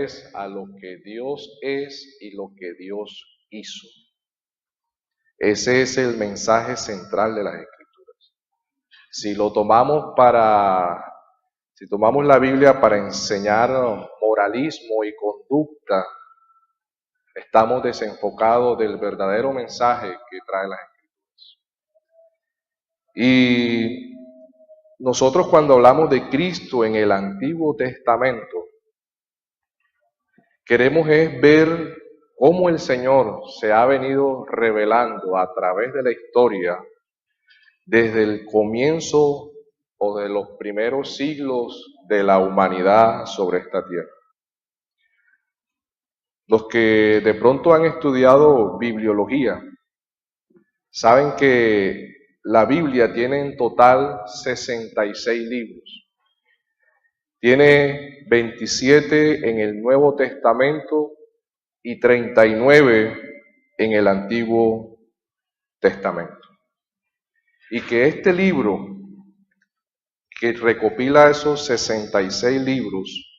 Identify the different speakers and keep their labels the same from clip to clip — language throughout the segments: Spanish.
Speaker 1: es a lo que Dios es y lo que Dios hizo. Ese es el mensaje central de las Escrituras. Si tomamos la Biblia para enseñar moralismo y conducta, estamos desenfocados del verdadero mensaje que trae las Escrituras. Y nosotros cuando hablamos de Cristo en el Antiguo Testamento, queremos es ver cómo el Señor se ha venido revelando a través de la historia desde el comienzo o de los primeros siglos de la humanidad sobre esta tierra. Los que de pronto han estudiado bibliología saben que la Biblia tiene en total 66 libros. Tiene 27 en el Nuevo Testamento y 39 en el Antiguo Testamento. Y que este libro, que recopila esos 66 libros,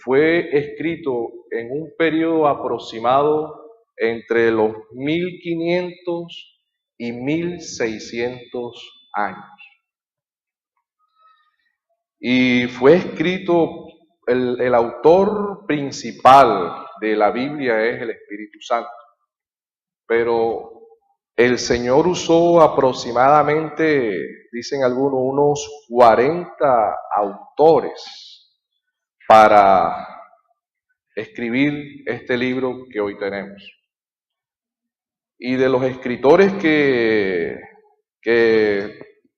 Speaker 1: fue escrito en un periodo aproximado entre los 1500 y 1600 años. Y fue escrito, el autor principal de la Biblia es el Espíritu Santo, pero el Señor usó aproximadamente, dicen algunos, unos 40 autores para escribir este libro que hoy tenemos. Y de los escritores que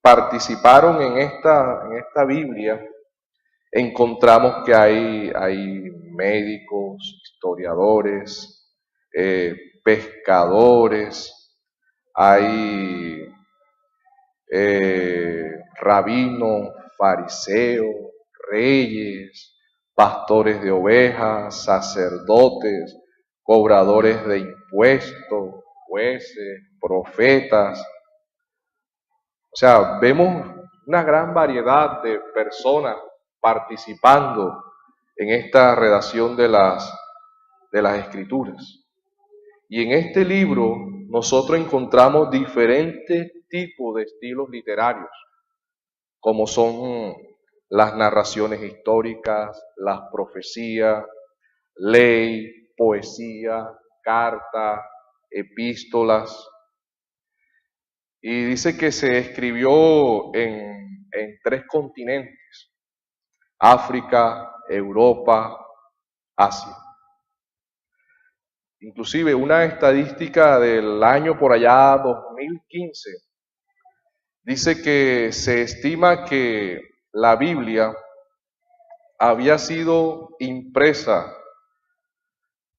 Speaker 1: participaron en esta Biblia, encontramos que hay médicos, historiadores, pescadores, hay rabinos, fariseos, reyes, pastores de ovejas, sacerdotes, cobradores de impuestos, jueces, profetas. O sea, vemos una gran variedad de personas participando en esta redacción de las Escrituras. Y en este libro nosotros encontramos diferentes tipos de estilos literarios, como son las narraciones históricas, las profecías, ley, poesía, carta, epístolas. Y dice que se escribió en 3 continentes: África, Europa, Asia. Inclusive una estadística del año por allá 2015 dice que se estima que la Biblia había sido impresa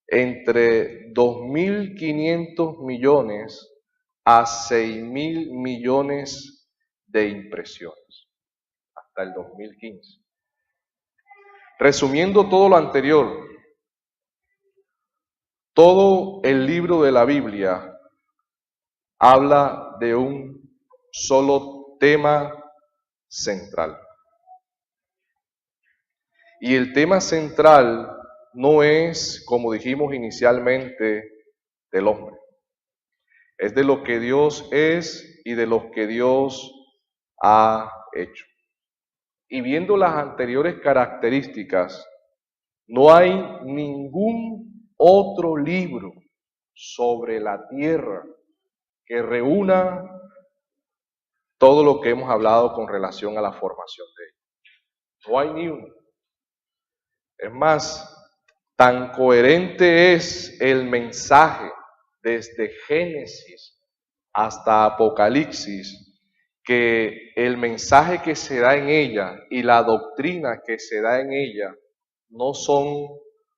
Speaker 1: entre 2.500 millones a 6.000 millones de impresiones hasta el 2015. Resumiendo todo lo anterior, todo el libro de la Biblia habla de un solo tema central. Y el tema central no es, como dijimos inicialmente, del hombre. Es de lo que Dios es y de lo que Dios ha hecho. Y viendo las anteriores características, no hay ningún otro libro sobre la tierra que reúna todo lo que hemos hablado con relación a la formación de ella. No hay ni uno. Es más, tan coherente es el mensaje desde Génesis hasta Apocalipsis, que el mensaje que se da en ella y la doctrina que se da en ella no son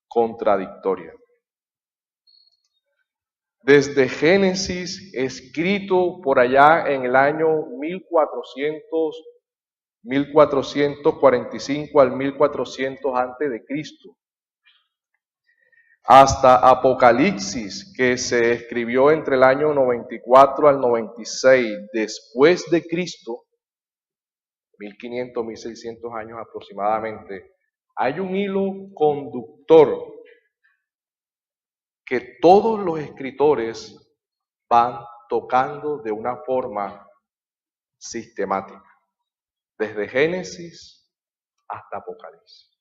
Speaker 1: contradictorias. Desde Génesis, escrito por allá en el año 1445 al 1400 antes de Cristo, hasta Apocalipsis, que se escribió entre el año 94 al 96 después de Cristo, 1500, 1600 años aproximadamente Hay un hilo conductor que todos los escritores van tocando de una forma sistemática, desde Génesis hasta Apocalipsis.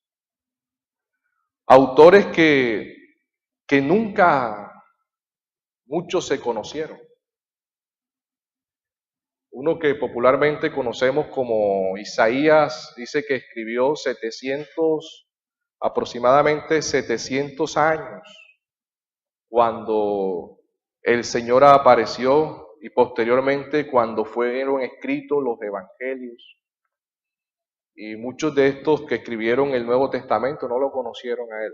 Speaker 1: Autores que nunca muchos se conocieron. Uno que popularmente conocemos como Isaías dice que escribió aproximadamente 700 años cuando el Señor apareció y posteriormente cuando fueron escritos los evangelios. Y muchos de estos que escribieron el Nuevo Testamento no lo conocieron a él.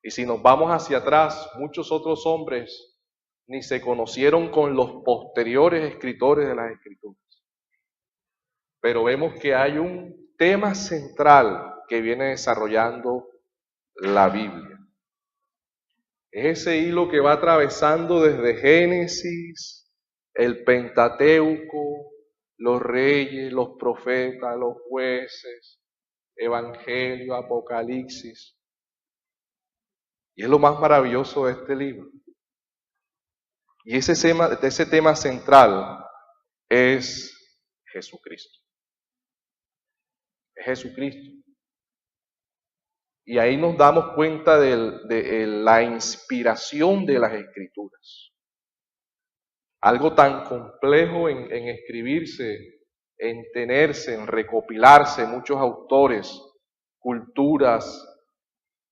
Speaker 1: Y si nos vamos hacia atrás, muchos otros hombres ni se conocieron con los posteriores escritores de las Escrituras. Pero vemos que hay un tema central que viene desarrollando la Biblia. Es ese hilo que va atravesando desde Génesis, el Pentateuco, los reyes, los profetas, los jueces, Evangelio, Apocalipsis. Y es lo más maravilloso de este libro. Y ese tema central es Jesucristo. Es Jesucristo. Y ahí nos damos cuenta de la inspiración de las Escrituras. Algo tan complejo en escribirse, en tenerse, en recopilarse muchos autores, culturas,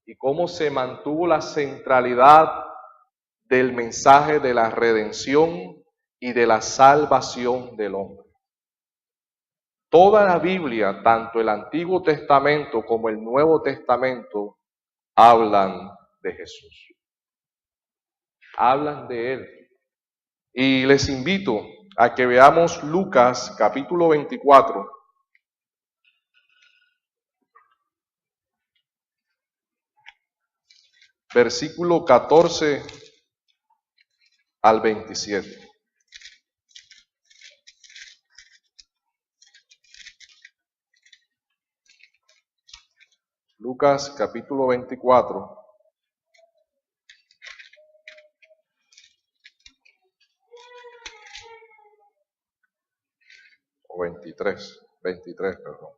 Speaker 1: y cómo se mantuvo la centralidad del mensaje de la redención y de la salvación del hombre. Toda la Biblia, tanto el Antiguo Testamento como el Nuevo Testamento, hablan de Jesús. Hablan de Él. Y les invito a que veamos Lucas capítulo 24. Versículo 14 al 27. Lucas capítulo 24. O 23, perdón.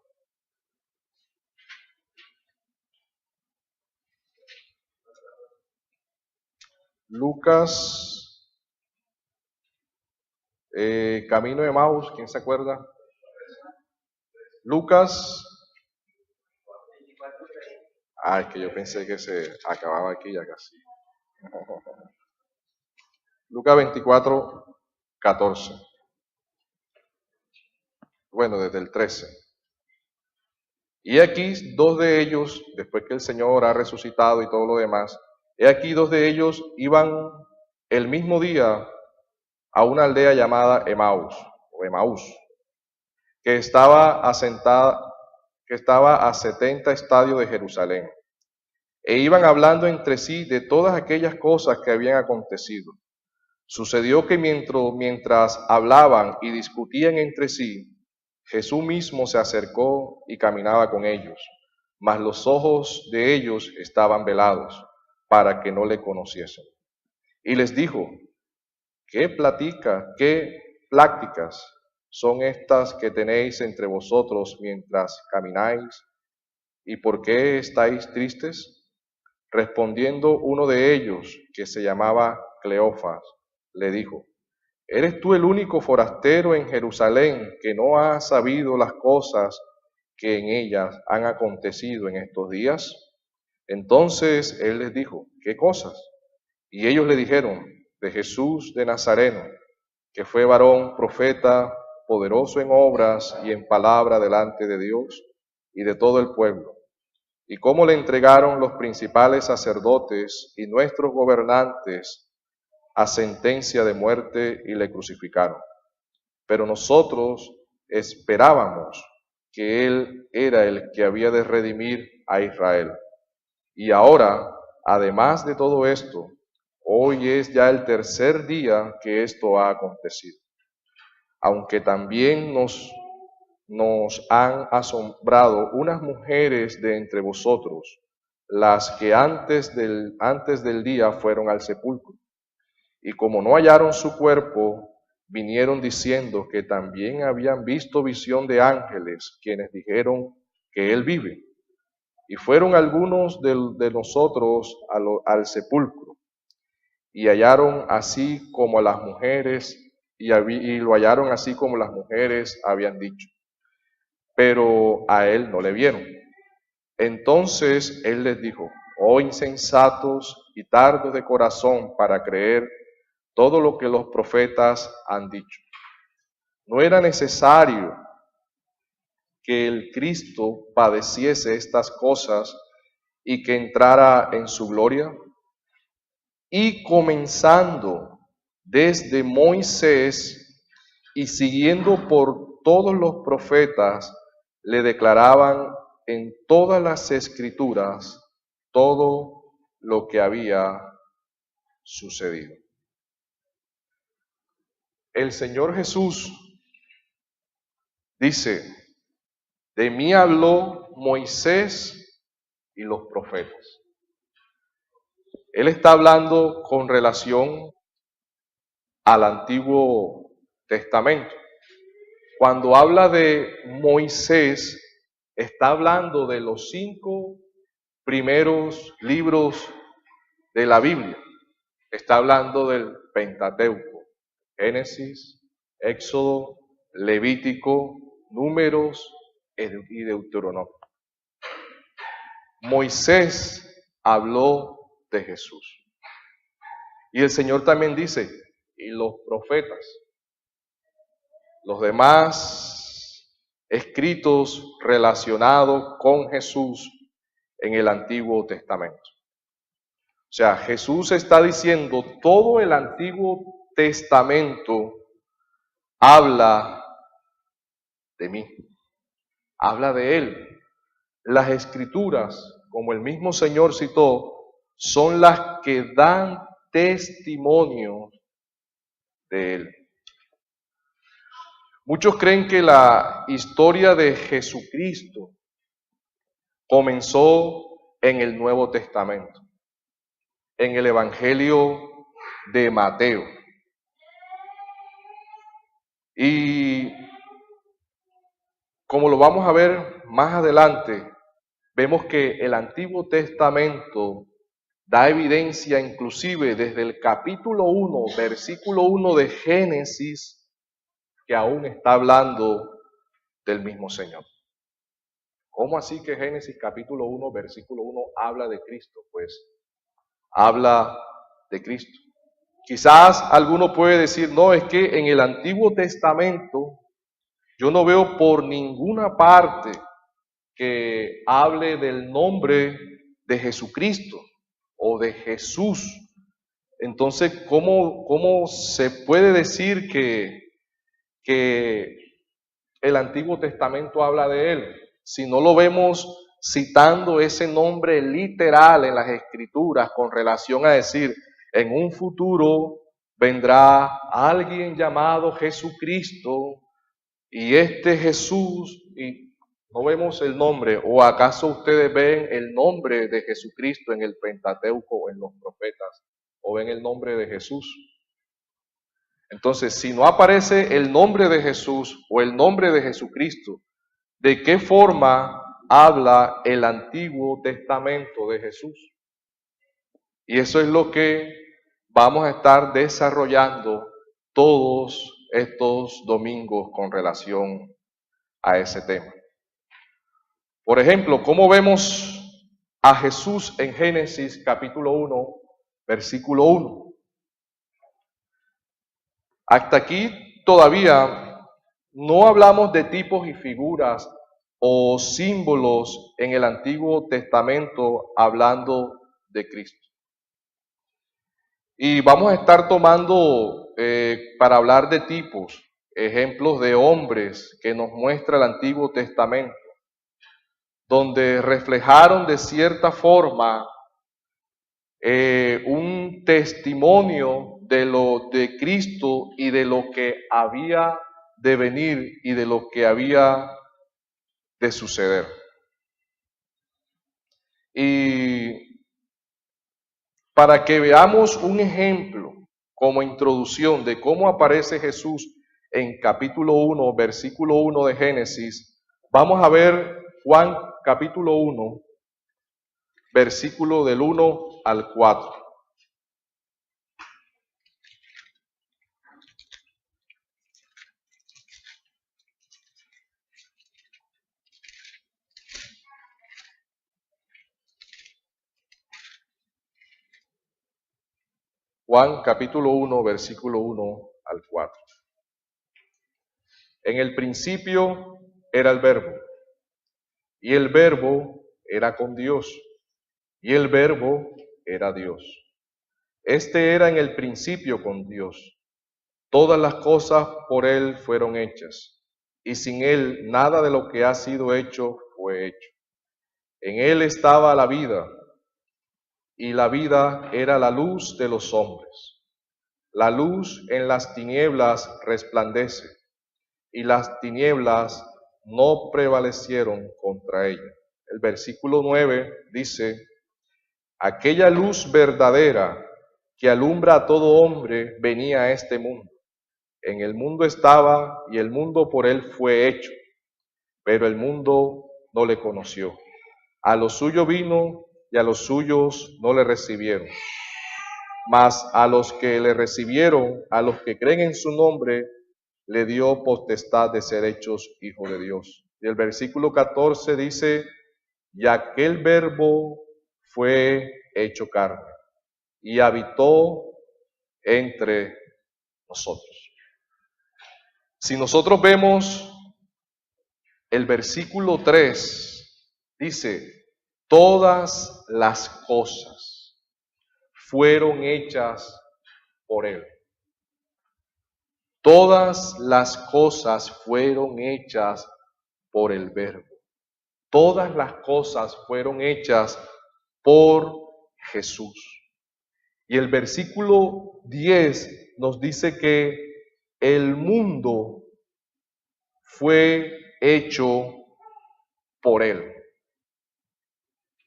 Speaker 1: Lucas, Camino de Emaús, ¿quién se acuerda? Lucas, es que yo pensé que se acababa aquí ya casi. Lucas 24, 14. Bueno, desde el 13. Y aquí dos de ellos, después que el Señor ha resucitado y todo lo demás, aquí dos de ellos iban el mismo día a una aldea llamada Emaús, que estaba a 70 estadios de Jerusalén. E iban hablando entre sí de todas aquellas cosas que habían acontecido. Sucedió que mientras hablaban y discutían entre sí, Jesús mismo se acercó y caminaba con ellos, mas los ojos de ellos estaban velados, para que no le conociesen. Y les dijo: ¿qué pláticas son estas que tenéis entre vosotros mientras camináis? ¿Y por qué estáis tristes? Respondiendo uno de ellos, que se llamaba Cleofas, le dijo: ¿eres tú el único forastero en Jerusalén que no ha sabido las cosas que en ellas han acontecido en estos días? Entonces él les dijo: ¿qué cosas? Y ellos le dijeron: de Jesús de Nazareno, que fue varón, profeta, poderoso en obras y en palabra delante de Dios y de todo el pueblo, y cómo le entregaron los principales sacerdotes y nuestros gobernantes a sentencia de muerte y le crucificaron. Pero nosotros esperábamos que Él era el que había de redimir a Israel. Y ahora, además de todo esto, hoy es ya el tercer día que esto ha acontecido. Aunque también nos han asombrado unas mujeres de entre vosotros, las que antes del día fueron al sepulcro, y como no hallaron su cuerpo, vinieron diciendo que también habían visto visión de ángeles, quienes dijeron que él vive. Y fueron algunos de nosotros al sepulcro, y hallaron así como las mujeres, y lo hallaron así como las mujeres habían dicho, pero a él no le vieron. Entonces él les dijo: oh insensatos y tardos de corazón para creer todo lo que los profetas han dicho. ¿No era necesario que el Cristo padeciese estas cosas y que entrara en su gloria? Y comenzando desde Moisés y siguiendo por todos los profetas, le declaraban en todas las escrituras todo lo que había sucedido. El Señor Jesús dice: de mí habló Moisés y los profetas. Él está hablando con relación al Antiguo Testamento. Cuando habla de Moisés, está hablando de los 5 primeros libros de la Biblia. Está hablando del Pentateuco: Génesis, Éxodo, Levítico, Números y Deuteronomio. Moisés habló de Jesús. Y el Señor también dice: y los profetas. Los demás escritos relacionados con Jesús en el Antiguo Testamento. O sea, Jesús está diciendo: todo el Antiguo Testamento habla de mí, habla de Él. Las Escrituras, como el mismo Señor citó, son las que dan testimonio de Él. Muchos creen que la historia de Jesucristo comenzó en el Nuevo Testamento, en el Evangelio de Mateo. Y como lo vamos a ver más adelante, vemos que el Antiguo Testamento da evidencia inclusive desde el capítulo 1, versículo 1 de Génesis, que aún está hablando del mismo Señor. ¿Cómo así que Génesis capítulo 1, versículo 1 habla de Cristo? Pues habla de Cristo. Quizás alguno puede decir: no, es que en el Antiguo Testamento yo no veo por ninguna parte que hable del nombre de Jesucristo o de Jesús. Entonces, ¿cómo se puede decir que el Antiguo Testamento habla de Él si no lo vemos citando ese nombre literal en las Escrituras con relación a decir: en un futuro vendrá alguien llamado Jesucristo, y este Jesús, y no vemos el nombre? ¿O acaso ustedes ven el nombre de Jesucristo en el Pentateuco o en los profetas? ¿O ven el nombre de Jesús? Entonces, si no aparece el nombre de Jesús o el nombre de Jesucristo, ¿de qué forma habla el Antiguo Testamento de Jesús? Y eso es lo que vamos a estar desarrollando todos estos domingos con relación a ese tema. Por ejemplo, ¿cómo vemos a Jesús en Génesis capítulo 1, versículo 1? Hasta aquí todavía no hablamos de tipos y figuras o símbolos en el Antiguo Testamento hablando de Cristo. Y vamos a estar tomando, para hablar de tipos, ejemplos de hombres que nos muestra el Antiguo Testamento, donde reflejaron de cierta forma un testimonio de lo de Cristo y de lo que había de venir y de lo que había de suceder. Y para que veamos un ejemplo como introducción de cómo aparece Jesús en capítulo 1, versículo 1 de Génesis, vamos a ver Juan capítulo 1, versículo del 1 al 4. Juan capítulo 1, versículo 1 al 4. En el principio era el Verbo, y el Verbo era con Dios, y el Verbo era Dios. Este era en el principio con Dios. Todas las cosas por Él fueron hechas, y sin Él nada de lo que ha sido hecho fue hecho. En Él estaba la vida, y la vida era la luz de los hombres. La luz en las tinieblas resplandece, y las tinieblas no prevalecieron contra ella. El versículo 9 dice, aquella luz verdadera que alumbra a todo hombre venía a este mundo. En el mundo estaba y el mundo por él fue hecho, pero el mundo no le conoció. A lo suyo vino y a los suyos no le recibieron. Mas a los que le recibieron, a los que creen en su nombre, le dio potestad de ser hechos hijos de Dios. Y el versículo 14 dice, y aquel verbo fue hecho carne y habitó entre nosotros. Si nosotros vemos el versículo 3, dice, todas las cosas fueron hechas por Él. Todas las cosas fueron hechas por el Verbo. Todas las cosas fueron hechas por Jesús. Y el versículo 10 nos dice que el mundo fue hecho por Él.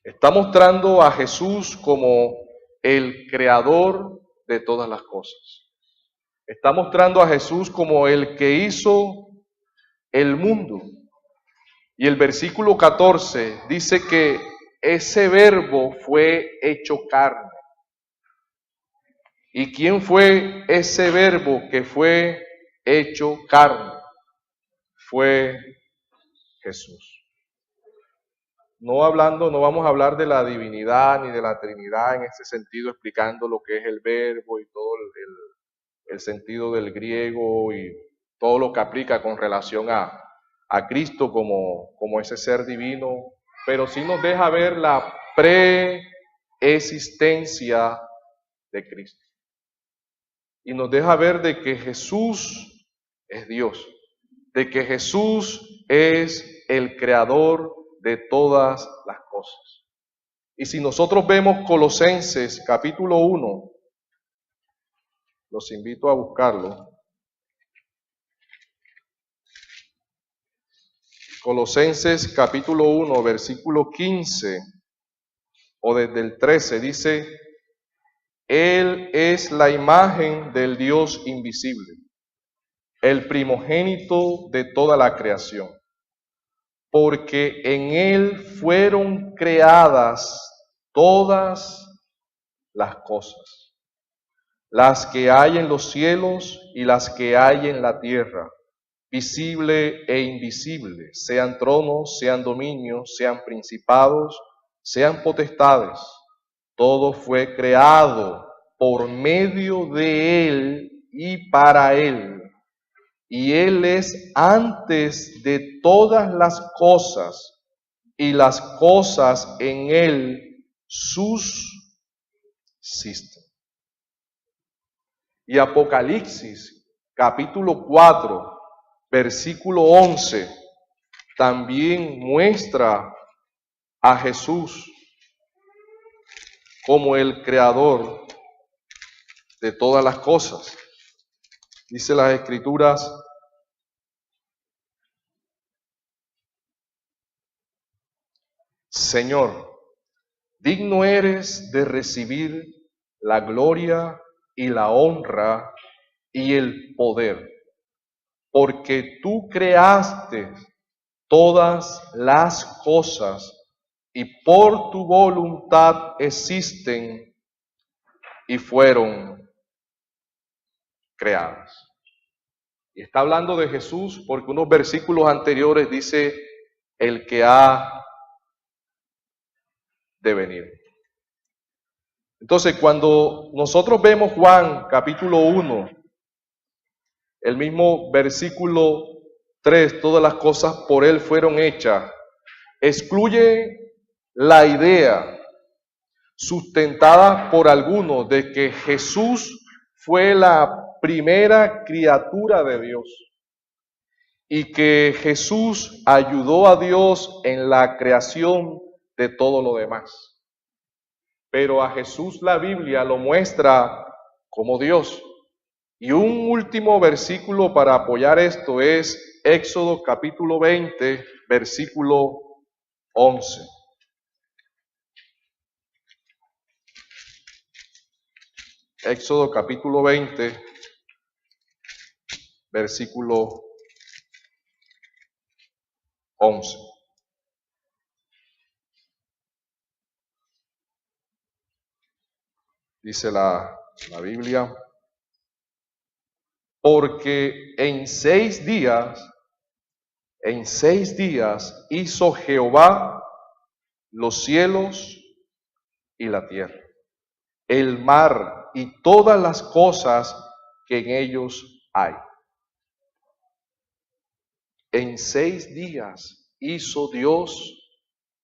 Speaker 1: Está mostrando a Jesús como el creador de todas las cosas. Está mostrando a Jesús como el que hizo el mundo. Y el versículo 14 dice que ese verbo fue hecho carne. ¿Y quién fue ese verbo que fue hecho carne? Fue Jesús. No vamos a hablar de la divinidad ni de la Trinidad en este sentido, explicando lo que es el verbo y todo el sentido del griego y todo lo que aplica con relación a Cristo como ese ser divino, pero sí nos deja ver la preexistencia de Cristo. Y nos deja ver de que Jesús es Dios, de que Jesús es el creador de todas las cosas. Y si nosotros vemos Colosenses capítulo 1, los invito a buscarlo. Colosenses capítulo 1, versículo 15, o desde el 13, dice, Él es la imagen del Dios invisible, el primogénito de toda la creación, porque en Él fueron creadas todas las cosas, las que hay en los cielos y las que hay en la tierra, visible e invisible, sean tronos, sean dominios, sean principados, sean potestades. Todo fue creado por medio de Él y para Él. Y Él es antes de todas las cosas, y las cosas en Él subsisten. Y Apocalipsis, capítulo 4, versículo 11, también muestra a Jesús como el creador de todas las cosas. Dice las Escrituras, Señor, digno eres de recibir la gloria y la honra y el poder, porque tú creaste todas las cosas y por tu voluntad existen y fueron creadas. Y está hablando de Jesús porque unos versículos anteriores dice el que ha de venir. Entonces, cuando nosotros vemos Juan capítulo 1, el mismo versículo 3, todas las cosas por él fueron hechas, excluye la idea sustentada por algunos de que Jesús fue la primera criatura de Dios y que Jesús ayudó a Dios en la creación de todo lo demás. Pero a Jesús la Biblia lo muestra como Dios. Y un último versículo para apoyar esto es Éxodo capítulo 20, versículo 11. Éxodo capítulo 20, versículo 11. Dice la Biblia, porque en 6 días hizo Jehová los cielos y la tierra, el mar y todas las cosas que en ellos hay. En 6 días hizo Dios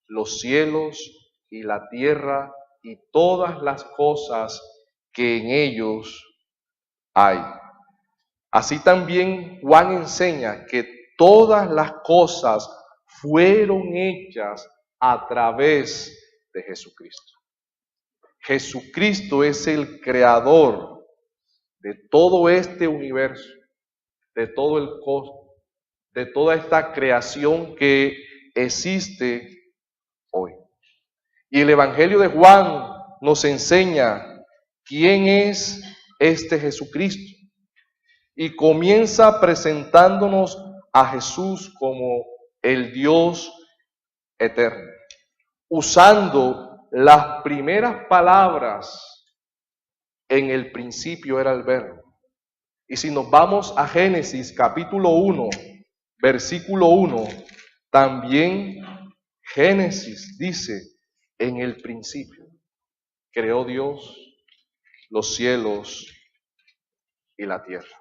Speaker 1: los cielos y la tierra y todas las cosas que en ellos hay. Así también Juan enseña que todas las cosas fueron hechas a través de Jesucristo. Jesucristo es el creador de todo este universo, de todo el cosmos, de toda esta creación que existe hoy. Y el Evangelio de Juan nos enseña quién es este Jesucristo. Y comienza presentándonos a Jesús como el Dios eterno, usando las primeras palabras: en el principio era el Verbo. Y si nos vamos a Génesis capítulo 1, versículo 1, también Génesis dice: en el principio creó Dios los cielos y la tierra.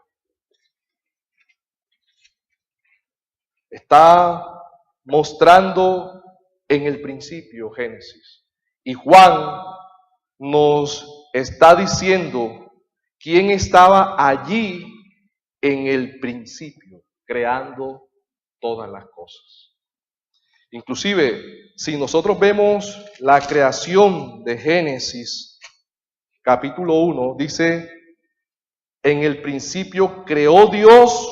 Speaker 1: Está mostrando en el principio Génesis. Y Juan nos está diciendo quién estaba allí en el principio, creando todas las cosas. Inclusive, si nosotros vemos la creación de Génesis, capítulo 1, dice: en el principio creó Dios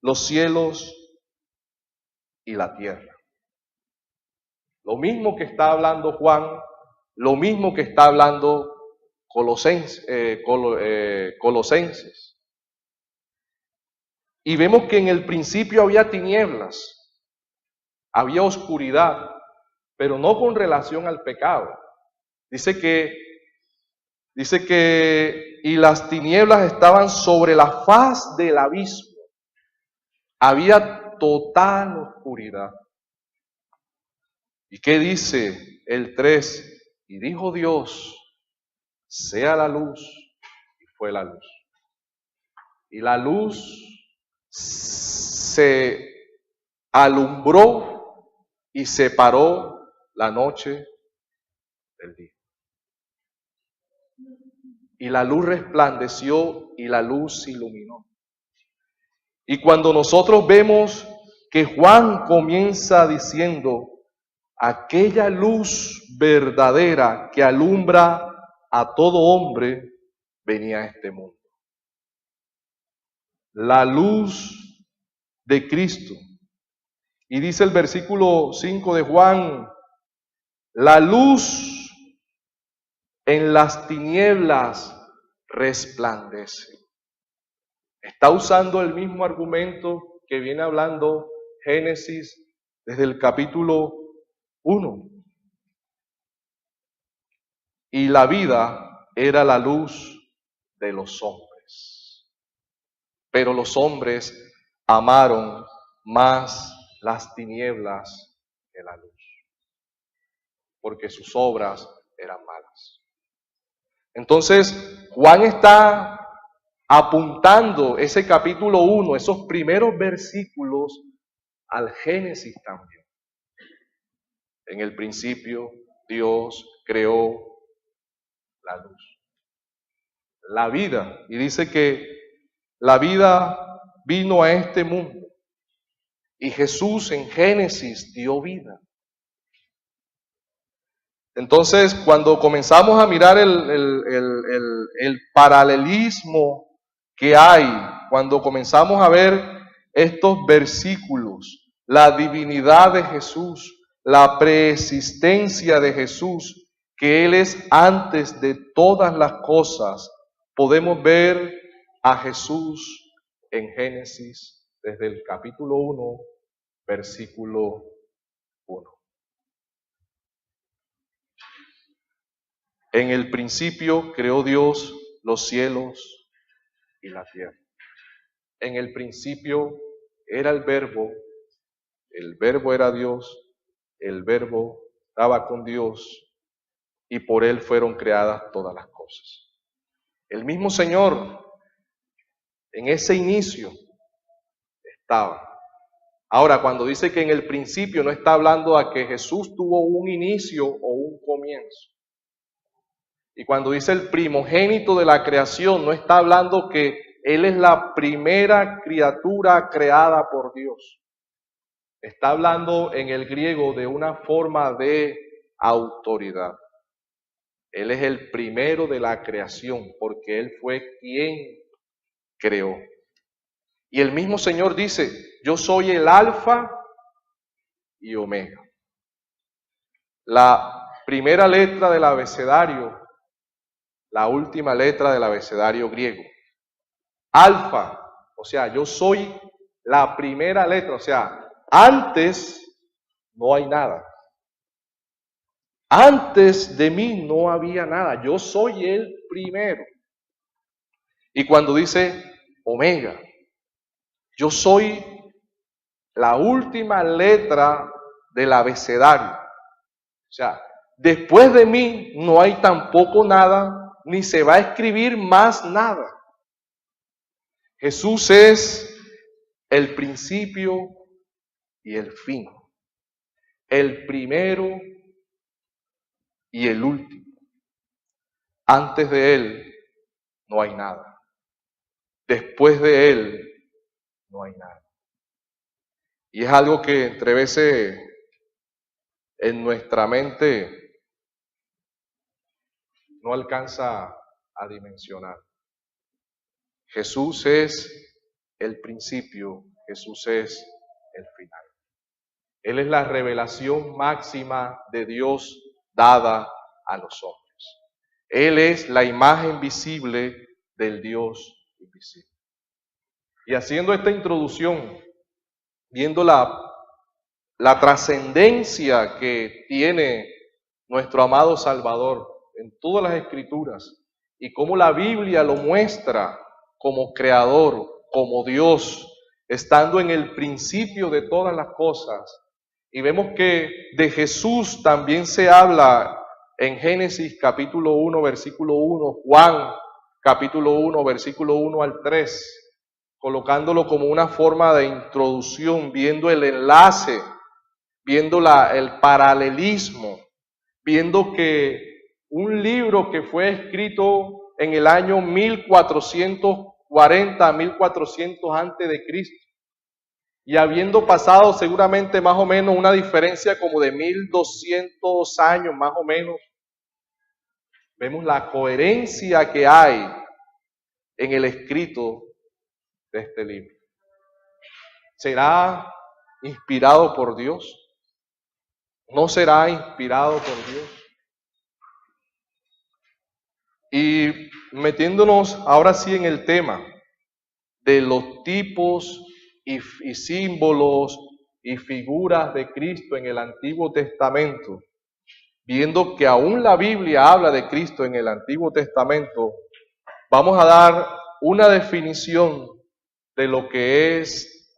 Speaker 1: los cielos y la tierra. Lo mismo que está hablando Juan, lo mismo que está hablando Colosenses. Y vemos que en el principio había tinieblas, había oscuridad, pero no con relación al pecado. Dice que y las tinieblas estaban sobre la faz del abismo. Había total oscuridad. ¿Y qué dice el 3? Y dijo Dios: sea la luz, y fue la luz. Y la luz se alumbró y separó la noche del día. Y la luz resplandeció y la luz se iluminó. Y cuando nosotros vemos que Juan comienza diciendo: aquella luz verdadera que alumbra a todo hombre, venía a este mundo. La luz de Cristo. Y dice el versículo 5 de Juan La luz en las tinieblas resplandece. Está usando el mismo argumento que viene hablando Génesis desde el capítulo 1. Y la vida era la luz de los hombres. Pero los hombres amaron más las tinieblas que la luz, porque sus obras eran malas. Entonces, Juan está apuntando ese capítulo 1, esos primeros versículos, al Génesis también. En el principio, Dios creó la luz, la vida, y dice que la vida vino a este mundo, y Jesús en Génesis dio vida. Entonces, cuando comenzamos a mirar el paralelismo que hay, cuando comenzamos a ver estos versículos, la divinidad de Jesús, la preexistencia de Jesús, que Él es antes de todas las cosas, podemos ver a Jesús en Génesis desde el capítulo 1, versículo 1. En el principio creó Dios los cielos y la tierra. En el principio era el verbo era Dios, el verbo estaba con Dios y por Él fueron creadas todas las cosas. El mismo Señor en ese inicio estaba. Ahora, cuando dice que en el principio, no está hablando a que Jesús tuvo un inicio o un comienzo. Y cuando dice el primogénito de la creación, no está hablando que Él es la primera criatura creada por Dios. Está hablando en el griego de una forma de autoridad. Él es el primero de la creación porque Él fue quien creó. Y el mismo Señor dice, yo soy el alfa y omega. La primera letra del abecedario, la última letra del abecedario griego. Alfa, o sea, yo soy la primera letra, o sea, antes no hay nada. Antes de mí no había nada, yo soy el primero. Y cuando dice omega, yo soy la última letra del abecedario. O sea, después de mí no hay tampoco nada, ni se va a escribir más nada. Jesús es el principio y el fin, el primero y el último. Antes de Él no hay nada. Después de Él no hay nada. Y es algo que entre veces en nuestra mente no alcanza a dimensionar. Jesús es el principio, Jesús es el final. Él es la revelación máxima de Dios dada a los hombres. Él es la imagen visible del Dios invisible. Y haciendo esta introducción, viendo la trascendencia que tiene nuestro amado Salvador en todas las Escrituras y cómo la Biblia lo muestra como creador, como Dios, estando en el principio de todas las cosas. Y vemos que de Jesús también se habla en Génesis capítulo 1, versículo 1, Juan capítulo 1, versículo 1 al 3, colocándolo como una forma de introducción, viendo el enlace, viendo el paralelismo, viendo que un libro que fue escrito en el año 1440, 1400 antes de Cristo, y habiendo pasado seguramente más o menos una diferencia como de 1200 años más o menos, vemos la coherencia que hay en el escrito de este libro. ¿Será inspirado por Dios? no será inspirado por Dios. Y metiéndonos ahora sí en el tema de los tipos y símbolos y figuras de Cristo en el Antiguo Testamento, viendo que aún la Biblia habla de Cristo en el Antiguo Testamento, vamos a dar una definición de lo que es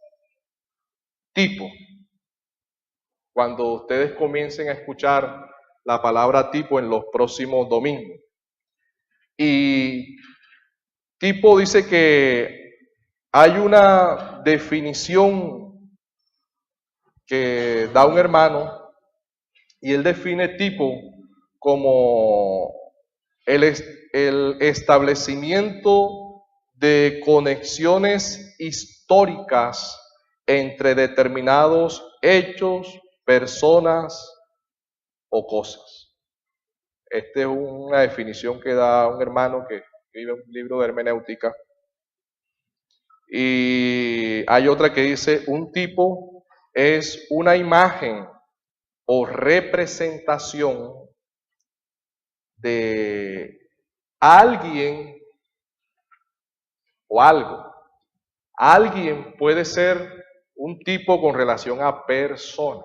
Speaker 1: tipo. Cuando ustedes comiencen a escuchar la palabra tipo en los próximos domingos. Y tipo dice que hay una definición que da un hermano y él define tipo como el establecimiento de conexiones históricas entre determinados hechos, personas o cosas. Esta es una definición que da un hermano que escribe un libro de hermenéutica. Y hay otra que dice, un tipo es una imagen o representación de alguien o algo. Alguien puede ser un tipo con relación a persona.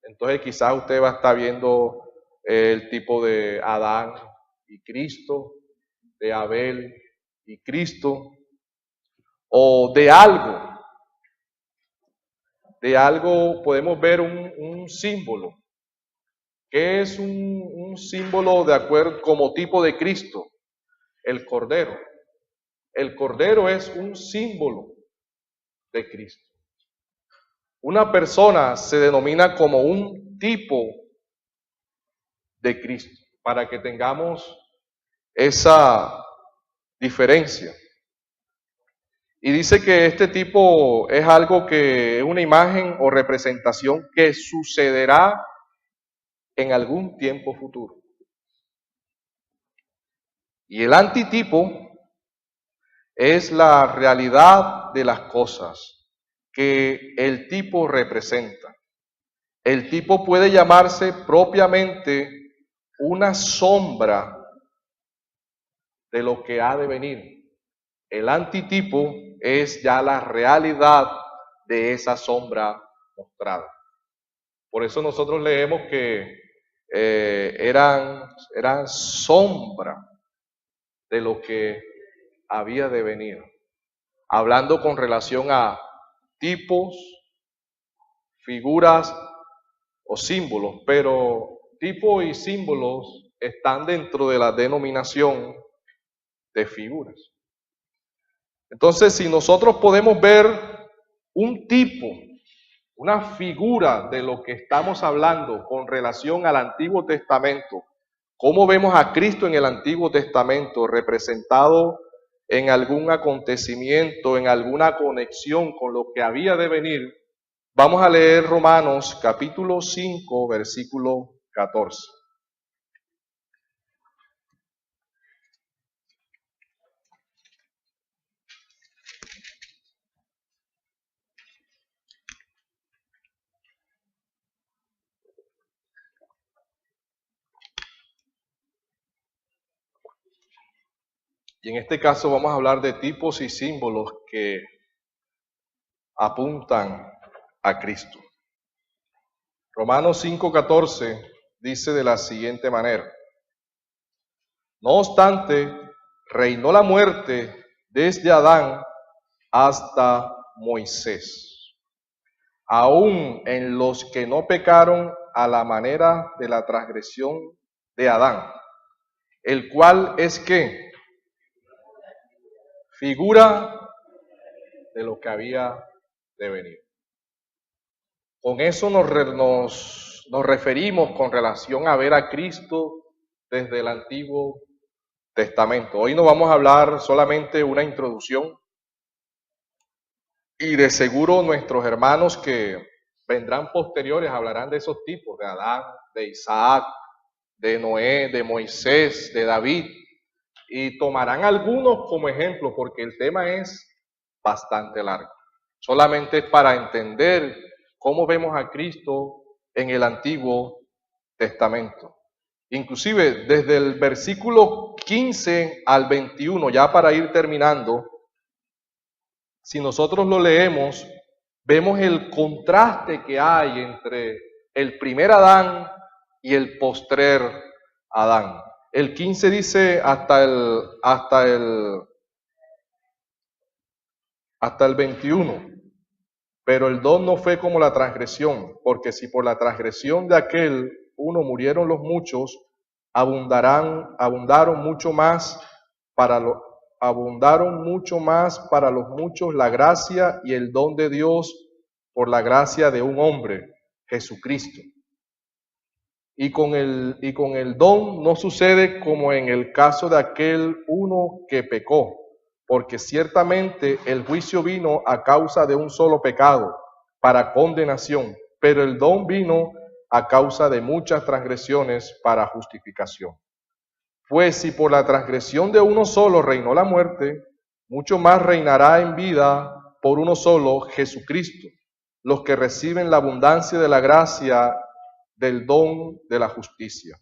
Speaker 1: Entonces quizás usted va a estar viendo el tipo de Adán y Cristo, de Abel y Cristo, o de algo. De algo podemos ver un símbolo. ¿Qué es un símbolo de acuerdo como tipo de Cristo? El Cordero. El Cordero es un símbolo de Cristo. Una persona se denomina como un tipo de Cristo, para que tengamos esa diferencia. Y dice que este tipo es algo que es una imagen o representación que sucederá en algún tiempo futuro. Y el antitipo es la realidad de las cosas que el tipo representa. El tipo puede llamarse propiamente una sombra de lo que ha de venir. El antitipo es ya la realidad de esa sombra mostrada. Por eso nosotros leemos que eran sombra de lo que había de venir. Hablando con relación a tipos, figuras o símbolos, pero tipos y símbolos están dentro de la denominación de figuras. Entonces, si nosotros podemos ver un tipo, una figura de lo que estamos hablando con relación al Antiguo Testamento, cómo vemos a Cristo en el Antiguo Testamento representado en algún acontecimiento, en alguna conexión con lo que había de venir, vamos a leer Romanos capítulo 5, versículo 14. Y en este caso vamos a hablar de tipos y símbolos que apuntan a Cristo. Romanos 5:14 dice de la siguiente manera: no obstante, reinó la muerte desde Adán hasta Moisés, aún en los que no pecaron a la manera de la transgresión de Adán, el cual es que figura de lo que había de venir. Con eso nos referimos con relación a ver a Cristo desde el Antiguo Testamento. Hoy no vamos a hablar solamente una introducción y de seguro nuestros hermanos que vendrán posteriores hablarán de esos tipos, de Adán, de Isaac, de Noé, de Moisés, de David, y tomarán algunos como ejemplo porque el tema es bastante largo. Solamente es para entender cómo vemos a Cristo en el Antiguo Testamento. Inclusive desde el versículo 15 al 21, ya para ir terminando, si nosotros lo leemos, vemos el contraste que hay entre el primer Adán y el postrer Adán. El 15 dice hasta el 21. Pero el don no fue como la transgresión, porque si por la transgresión de aquel uno murieron los muchos, abundaron mucho más para los muchos la gracia y el don de Dios por la gracia de un hombre, Jesucristo. Y con el don no sucede como en el caso de aquel uno que pecó, porque ciertamente el juicio vino a causa de un solo pecado, para condenación, pero el don vino a causa de muchas transgresiones para justificación. Pues si por la transgresión de uno solo reinó la muerte, mucho más reinará en vida por uno solo, Jesucristo, los que reciben la abundancia de la gracia del don de la justicia.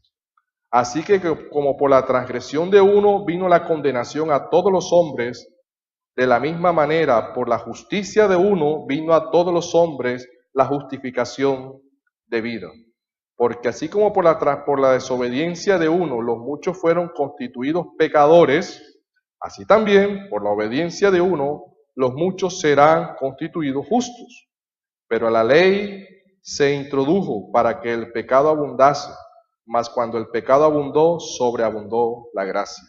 Speaker 1: Así que como por la transgresión de uno vino la condenación a todos los hombres, de la misma manera por la justicia de uno vino a todos los hombres la justificación de vida. Porque así como por la desobediencia de uno los muchos fueron constituidos pecadores, así también por la obediencia de uno los muchos serán constituidos justos. Pero la ley se introdujo para que el pecado abundase, mas cuando el pecado abundó, sobreabundó la gracia.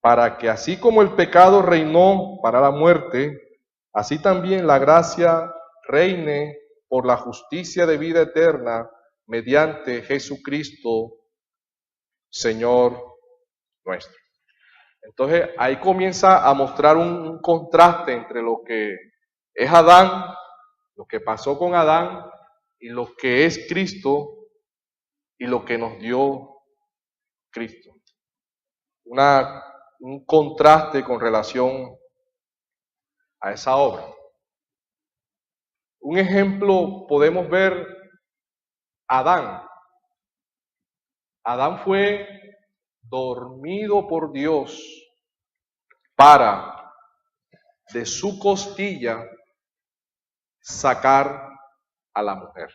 Speaker 1: Para que así como el pecado reinó para la muerte, así también la gracia reine por la justicia de vida eterna mediante Jesucristo, Señor nuestro. Entonces ahí comienza a mostrar un contraste entre lo que es Adán, lo que pasó con Adán, y lo que es Cristo y lo que nos dio Cristo. Un contraste con relación a esa obra. Un ejemplo podemos ver Adán. Adán fue dormido por Dios para de su costilla sacar a la mujer.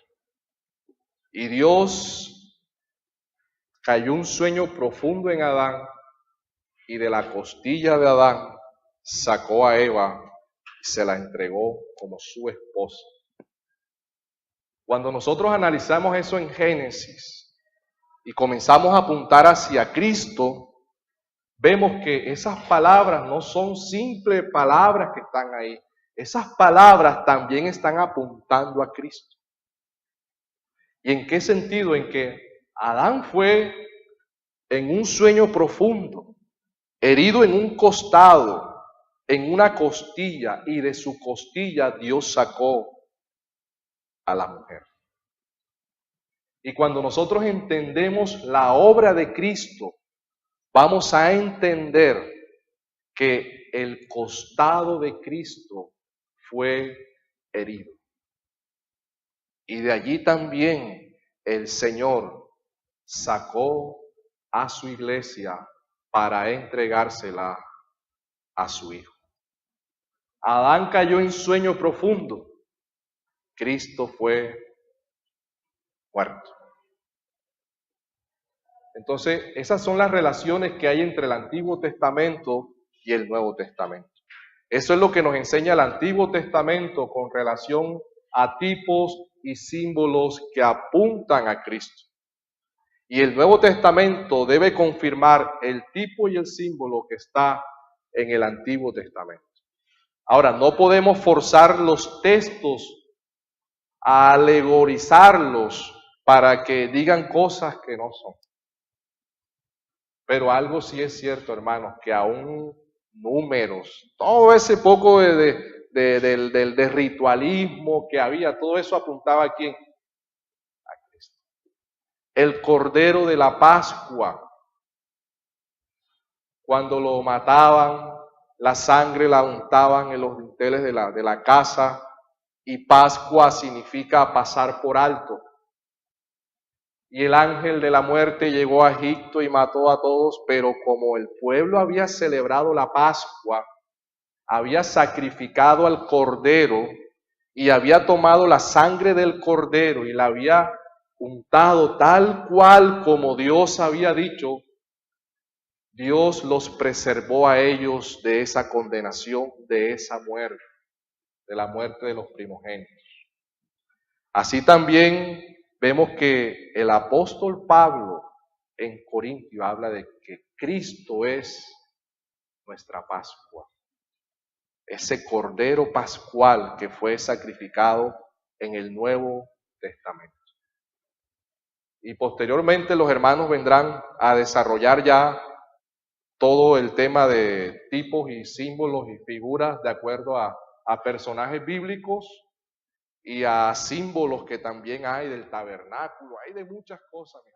Speaker 1: Y Dios cayó un sueño profundo en Adán y de la costilla de Adán sacó a Eva y se la entregó como su esposa. Cuando nosotros analizamos eso en Génesis y comenzamos a apuntar hacia Cristo, vemos que esas palabras no son simples palabras que están ahí. Esas palabras también están apuntando a Cristo. ¿Y en qué sentido? En que Adán fue en un sueño profundo, herido en un costado, en una costilla, y de su costilla Dios sacó a la mujer. Y cuando nosotros entendemos la obra de Cristo, vamos a entender que el costado de Cristo fue herido. Y de allí también el Señor sacó a su iglesia para entregársela a su Hijo. Adán cayó en sueño profundo. Cristo fue muerto. Entonces, esas son las relaciones que hay entre el Antiguo Testamento y el Nuevo Testamento. Eso es lo que nos enseña el Antiguo Testamento con relación a tipos y símbolos que apuntan a Cristo. Y el Nuevo Testamento debe confirmar el tipo y el símbolo que está en el Antiguo Testamento. Ahora, no podemos forzar los textos a alegorizarlos para que digan cosas que no son. Pero algo sí es cierto, hermanos, que aún números, todo ese poco de ritualismo que había, todo eso apuntaba a ¿quién? A Cristo. El Cordero de la Pascua, cuando lo mataban, la sangre la untaban en los dinteles de la casa, y Pascua significa pasar por alto. y el ángel de la muerte llegó a Egipto y mató a todos, pero como el pueblo había celebrado la Pascua, había sacrificado al cordero y había tomado la sangre del cordero y la había untado tal cual como Dios había dicho, Dios los preservó a ellos de esa condenación, de esa muerte, de la muerte de los primogénitos. Así también vemos que el apóstol Pablo en Corintio habla de que Cristo es nuestra Pascua, ese cordero pascual que fue sacrificado en el Nuevo Testamento. Y posteriormente los hermanos vendrán a desarrollar ya todo el tema de tipos y símbolos y figuras de acuerdo a personajes bíblicos y a símbolos que también hay del tabernáculo, hay de muchas cosas, mis